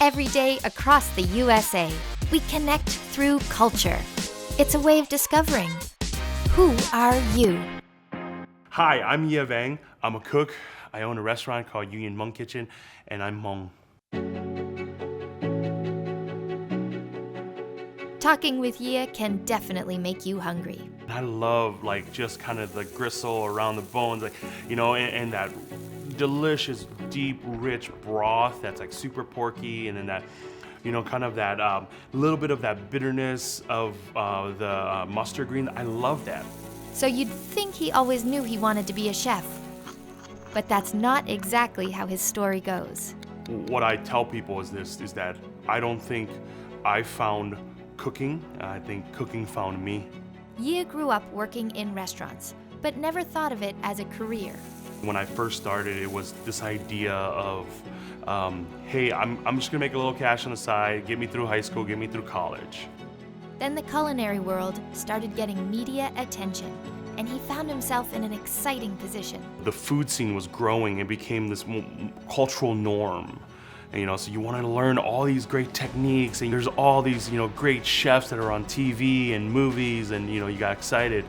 Every day across the USA, we connect through culture. It's a way of discovering who are you. Hi, I'm Yia Vang. I'm a cook. I own a restaurant called Hmong Kitchen, and I'm Hmong. Talking with Yia can definitely make you hungry. I love just kind of the gristle around the bones, and that delicious, deep, rich broth that's super porky, and then that, kind of that little bit of that bitterness of the mustard green. I love that. So you'd think he always knew he wanted to be a chef. But that's not exactly how his story goes. What I tell people is that I don't think I found cooking. I think cooking found me. Yia grew up working in restaurants, but never thought of it as a career. When I first started, it was this idea of, hey, I'm just gonna make a little cash on the side, get me through high school, get me through college. Then the culinary world started getting media attention, and he found himself in an exciting position. The food scene was growing and became this cultural norm. And, so you want to learn all these great techniques, and there's all these, great chefs that are on TV and movies, and, you got excited.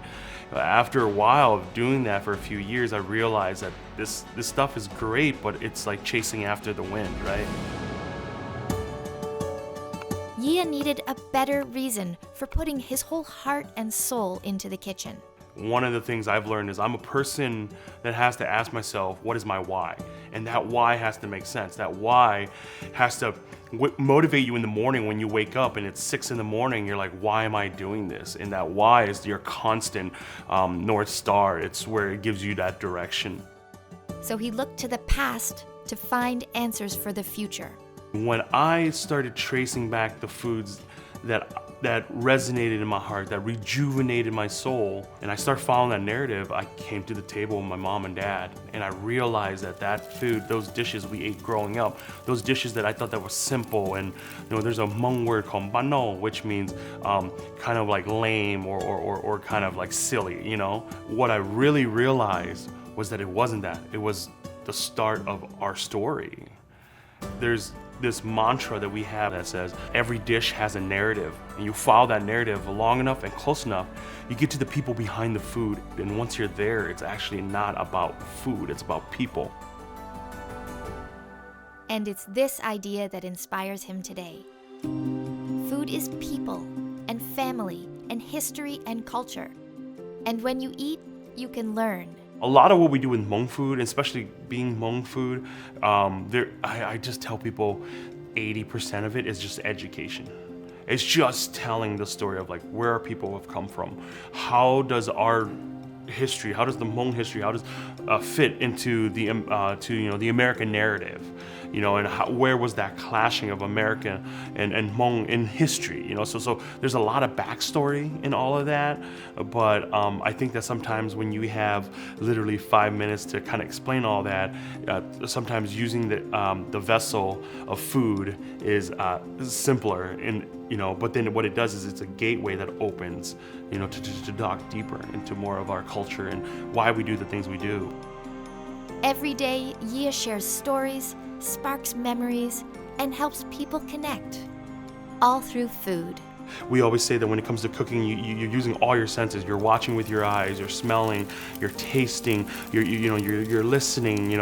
After a while of doing that for a few years, I realized that this stuff is great, but it's like chasing after the wind, right? Yia needed a better reason for putting his whole heart and soul into the kitchen. One of the things I've learned is I'm a person that has to ask myself, what is my why? And that why has to make sense. That why has to motivate you in the morning when you wake up and it's 6 in the morning, you're like, why am I doing this? And that why is your constant North Star. It's where it gives you that direction. So he looked to the past to find answers for the future. When I started tracing back the foods that resonated in my heart, that rejuvenated my soul, and I started following that narrative, I came to the table with my mom and dad, and I realized that food, those dishes we ate growing up, those dishes that I thought that were simple, and there's a Hmong word called bano, which means kind of like lame or kind of like silly, What I really realized was that it wasn't that. It was the start of our story. There's this mantra that we have that says every dish has a narrative, and you follow that narrative long enough and close enough, you get to the people behind the food, and once you're there, it's actually not about food, it's about people. And it's this idea that inspires him today. Food is people and family and history and culture. And when you eat, you can learn. A lot of what we do with Hmong food, especially being Hmong food, I just tell people 80% of it is just education. It's just telling the story of where our people have come from. How does our history, how does the Hmong history, how does fit into the the American narrative, and where was that clashing of America and Hmong in history, so there's a lot of backstory in all of that, but I think that sometimes when you have literally 5 minutes to kind of explain all that, sometimes using the vessel of food is simpler, but then what it does is it's a gateway that opens, to dock deeper into more of our culture and why we do the things we do. Every day, Yia shares stories, sparks memories, and helps people connect, all through food. We always say that when it comes to cooking, you're using all your senses. You're watching with your eyes, you're smelling, you're tasting, you're listening,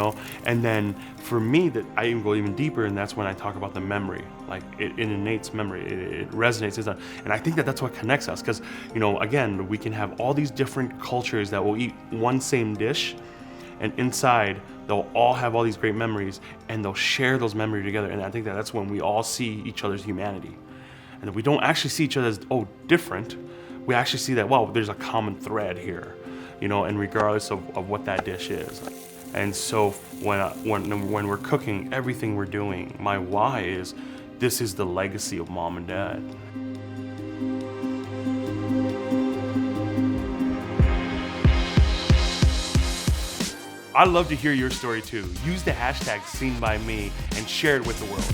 And then for me, that I even go even deeper, and that's when I talk about the memory. It innates memory, it resonates, and I think that that's what connects us. Because again, we can have all these different cultures that will eat one same dish, and inside they'll all have all these great memories, and they'll share those memories together. And I think that that's when we all see each other's humanity. And if we don't actually see each other as, different, we actually see that, wow, there's a common thread here, and regardless of what that dish is. And so when we're cooking, everything we're doing, my why is, this is the legacy of mom and dad. I'd love to hear your story too. Use the hashtag #SeenByMe and share it with the world.